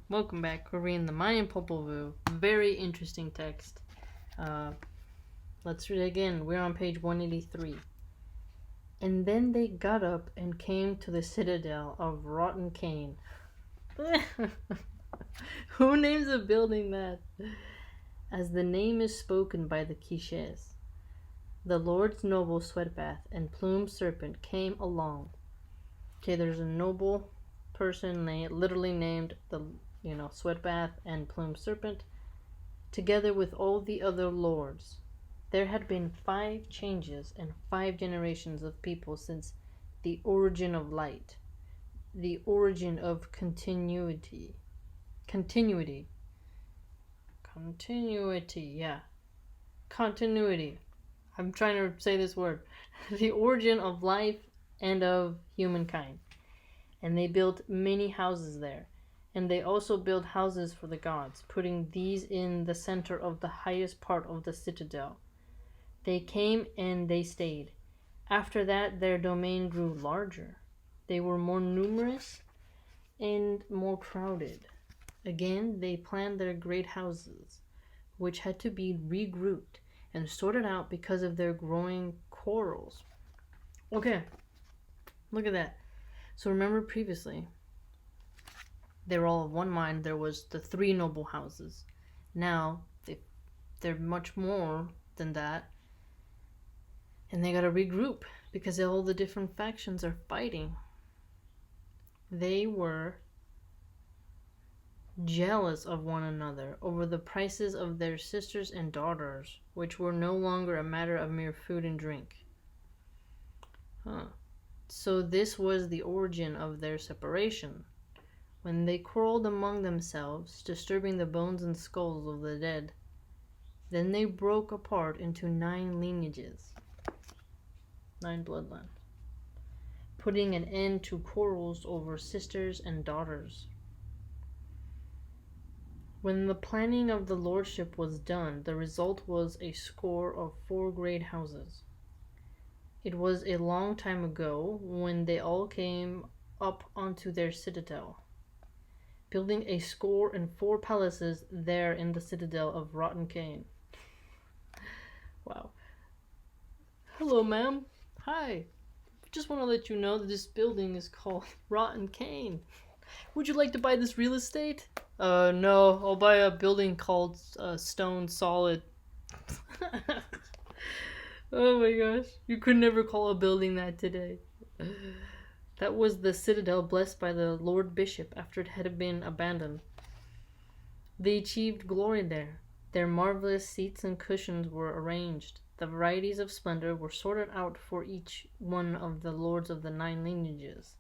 Welcome back. We're reading the Mayan Popol Vuh. Very interesting text. Let's read it again. We're on page 183. And then they got up and came to the citadel of rotten cane. Who names a building that? As the name is spoken by the Quiches. The Lord's noble sweatbath and plumed serpent came along. Okay, there's a noble person literally named the sweatbath and plumed serpent, together with all the other lords. There had been 5 changes and 5 generations of people since the origin of light, the origin of continuity, yeah, continuity. I'm trying to say this word. The origin of life and of humankind. And they built many houses there. And they also built houses for the gods, putting these in the center of the highest part of the citadel. They came and they stayed. After that, their domain grew larger. They were more numerous and more crowded. Again, they planned their great houses, which had to be regrouped and sorted out because of their growing quarrels. Okay, look at that. So remember previously, they were all of one mind. There was the 3 noble houses. Now, they're much more than that. And they gotta regroup because all the different factions are fighting. They were jealous of one another over the prices of their sisters and daughters, which were no longer a matter of mere food and drink. So this was the origin of their separation. When they quarreled among themselves, disturbing the bones and skulls of the dead, then they broke apart into 9 lineages, 9 bloodlines, putting an end to quarrels over sisters and daughters. When the planning of the lordship was done, the result was a score of 4 great houses. It was a long time ago when they all came up onto their citadel, building a score and 4 palaces there in the citadel of rotten cane. Wow. Hello, ma'am. Hi. Just want to let you know that this building is called Rotten Cane. Would you like to buy this real estate? No. I'll buy a building called Stone Solid. Oh my gosh. You could never call a building that today. That was the citadel blessed by the Lord Bishop after it had been abandoned. They achieved glory there. Their marvelous seats and cushions were arranged. The varieties of splendor were sorted out for each one of the lords of the 9 lineages.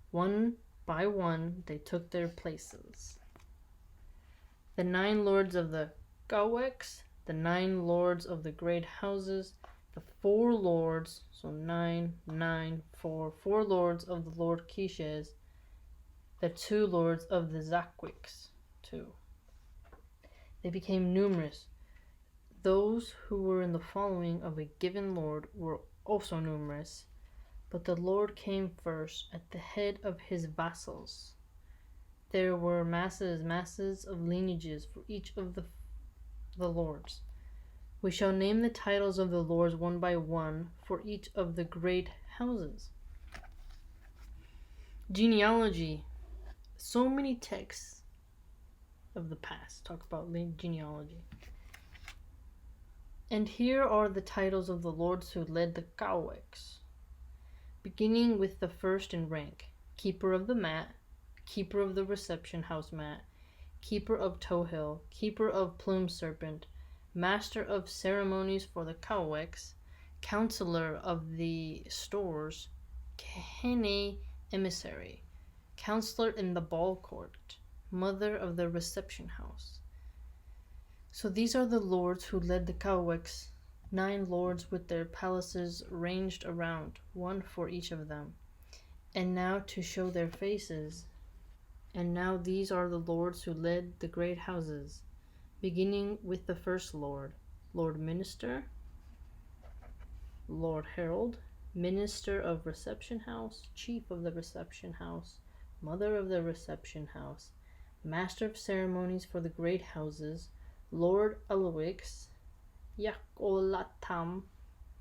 One by one, they took their places. The 9 lords of the Gaweks, the 9 lords of the great houses, the 4 lords, so 9, 9, 4, 4 lords of the Lord Quiches, the 2 lords of the Zakwiks, 2. They became numerous. Those who were in the following of a given lord were also numerous, but the lord came first at the head of his vassals. There were masses of lineages for each of the lords. We shall name the titles of the lords one by one for each of the great houses. Genealogy. So many texts of the past talk about genealogy. And here are the titles of the lords who led the Gaweks. Beginning with the first in rank, keeper of the mat, keeper of the reception house mat, keeper of Tohill, keeper of plume serpent, master of ceremonies for the Gaweks, counselor of the stores, Kehene emissary, counselor in the ball court, mother of the reception house. So these are the lords who led the Gaweks, 9 lords with their palaces ranged around, one for each of them. And now to show their faces. And now these are the lords who led the great houses, beginning with the first lord, Lord Minister, Lord Herald, Minister of Reception House, Chief of the Reception House, Mother of the Reception House, master of ceremonies for the great houses, Lord Alwix, Yakolatam,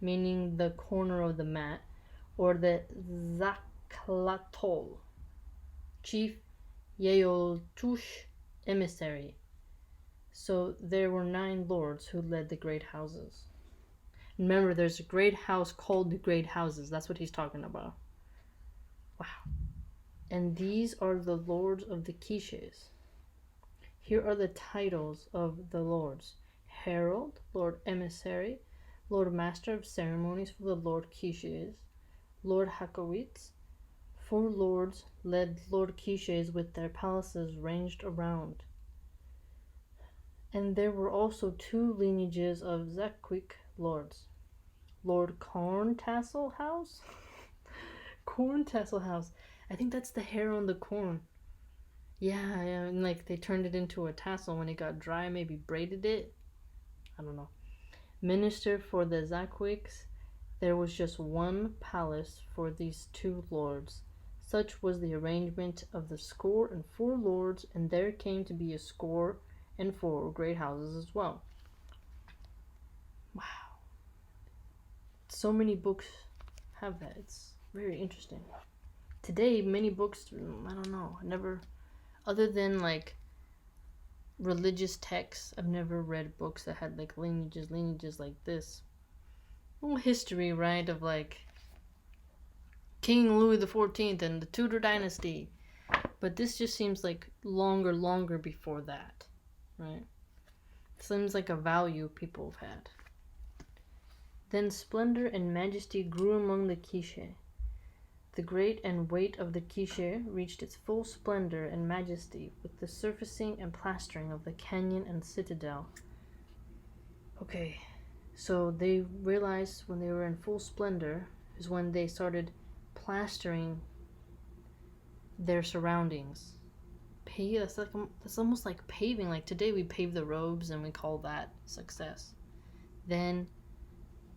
meaning the corner of the mat, or the Zaklatol, chief Yeoltush emissary. So there were 9 lords who led the great houses. Remember, there's a great house called the great houses. That's what he's talking about. Wow. And these are the lords of the quiches. Here are the titles of the lords: Herald, Lord Emissary, Lord Master of Ceremonies for the Lord Quiches, Lord Hakowitz. 4 lords led Lord Quiches with their palaces ranged around. And there were also 2 lineages of Zakwik lords. Lord Corntassel House? Corntassel House. I think that's the hair on the corn. Yeah, and like they turned it into a tassel when it got dry, maybe braided it. I don't know. Minister for the Zakwiks, there was just one palace for these 2 lords. Such was the arrangement of the 4 lords, and there came to be 4 great houses as well. Wow. So many books have that. It's very interesting. Today, many books, I don't know, other than like religious texts, I've never read books that had like lineages like this. Well, history, right, of like King Louis XIV and the Tudor dynasty. But this just seems like longer before that, right? It seems like a value people have had. Then splendor and majesty grew among the quiche. The great and weight of the quiche reached its full splendor and majesty with the surfacing and plastering of the canyon and citadel. Okay, so they realized when they were in full splendor is when they started plastering their surroundings. That's almost like paving. Like today we pave the roads and we call that success. Then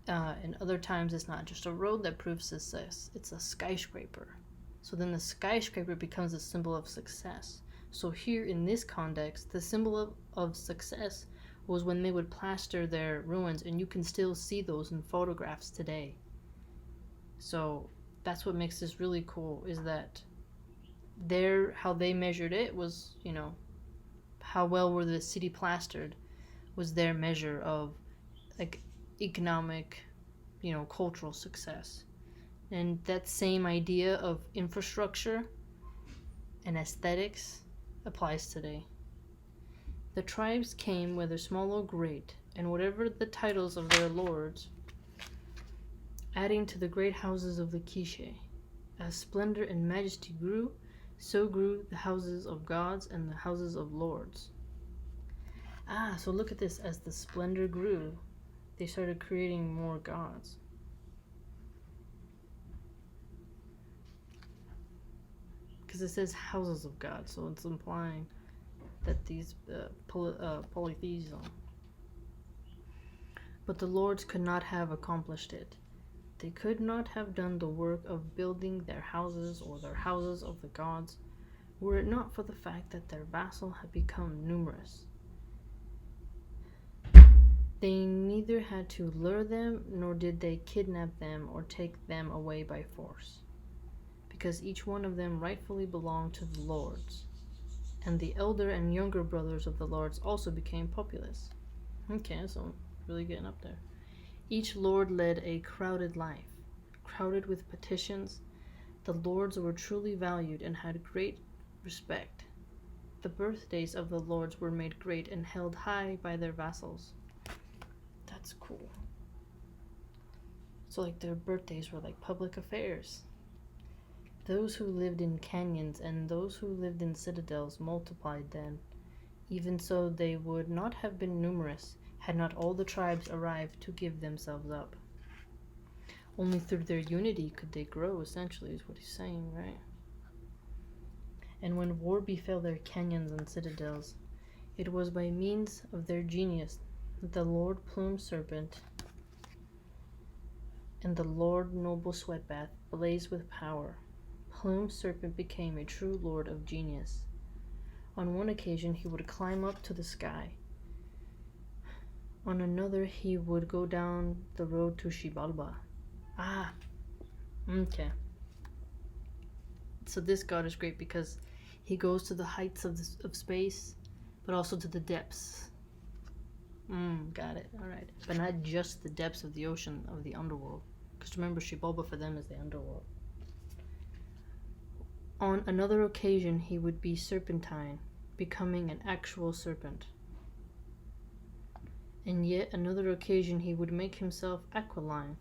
in other times it's not just a road that proves success, it's a skyscraper. So then the skyscraper becomes a symbol of success. So here in this context, the symbol of success was when they would plaster their ruins, and you can still see those in photographs today. So that's what makes this really cool, is that how they measured it was, how well were the city plastered was their measure of like economic, cultural success. And that same idea of infrastructure and aesthetics applies today. The tribes came, whether small or great, and whatever the titles of their lords, adding to the great houses of the quiche. As splendor and majesty grew, so grew the houses of gods and the houses of lords. So look at this. As the splendor grew, they started creating more gods. Because it says houses of God, so it's implying that these polytheism. But the lords could not have accomplished it. They could not have done the work of building their houses or their houses of the gods, were it not for the fact that their vassal had become numerous. They neither had to lure them, nor did they kidnap them or take them away by force, because each one of them rightfully belonged to the lords. And the elder and younger brothers of the lords also became populous. Okay, so really getting up there. Each lord led a crowded life, crowded with petitions. The lords were truly valued and had great respect. The birthdays of the lords were made great and held high by their vassals. That's cool. So like their birthdays were like public affairs. Those who lived in canyons and those who lived in citadels multiplied then. Even so, they would not have been numerous had not all the tribes arrived to give themselves up. Only through their unity could they grow, essentially, is what he's saying, right? And when war befell their canyons and citadels, it was by means of their genius that the Lord Plume Serpent and the Lord Noble Sweatbath blazed with power. Plume Serpent became a true lord of genius. On one occasion, he would climb up to the sky. On another, he would go down the road to Xibalba. Ah, okay. So this god is great because he goes to the heights of space, but also to the depths. Got it. All right. But not just the depths of the ocean, of the underworld. Because remember, Xibalba for them is the underworld. On another occasion, he would be serpentine, becoming an actual serpent. And yet another occasion, he would make himself aquiline.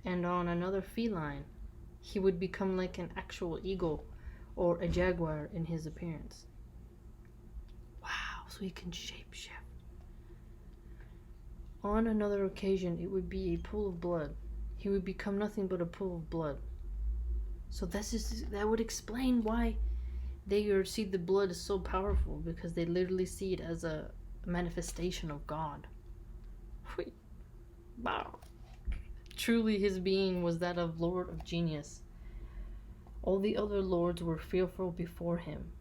And on another feline, he would become like an actual eagle or a jaguar in his appearance. Wow, so he can shapeshift. On another occasion, it would be a pool of blood. He would become nothing but a pool of blood. So that would explain why they see the blood is so powerful, because they literally see it as a manifestation of God. Wow. Truly his being was that of Lord of Genius. All the other lords were fearful before him.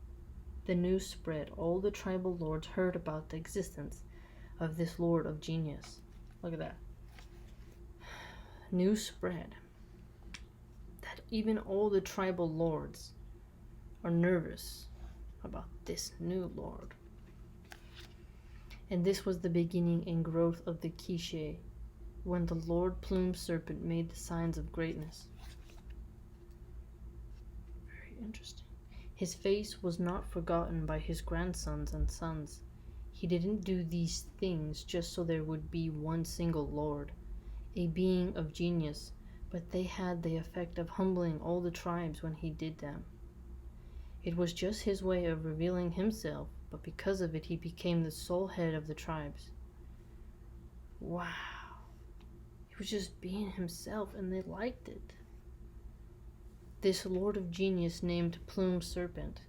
The news spread. All the tribal lords heard about the existence of this Lord of Genius. Look at that. News spread that even all the tribal lords are nervous about this new lord. And this was the beginning and growth of the Quiche, when the Lord Plumed Serpent made the signs of greatness. Very interesting. His face was not forgotten by his grandsons and sons. He didn't do these things just so there would be one single Lord, a being of genius, but they had the effect of humbling all the tribes when he did them. It was just his way of revealing himself, but because of it he became the sole head of the tribes. Wow. He was just being himself and they liked it. This Lord of Genius named Plumed Serpent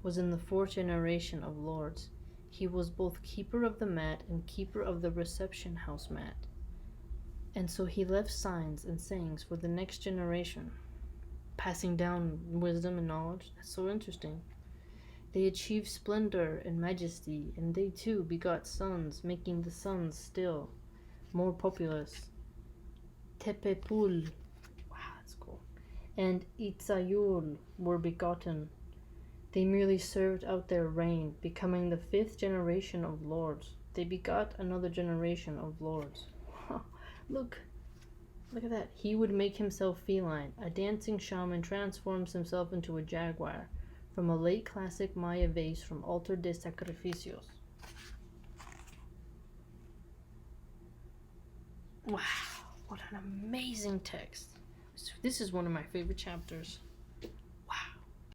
was in the 4th generation of lords. He was both keeper of the mat and keeper of the reception house mat. And so he left signs and sayings for the next generation, passing down wisdom and knowledge. That's so interesting. They achieved splendor and majesty, and they too begot sons, making the sons still more populous. Tepepul, wow, that's cool, and Itzayul were begotten. They merely served out their reign, becoming the 5th generation of lords. They begot another generation of lords. Look at that. He would make himself feline. A dancing shaman transforms himself into a jaguar from a late classic Maya vase from Altar de Sacrificios. Wow, what an amazing text. This is one of my favorite chapters.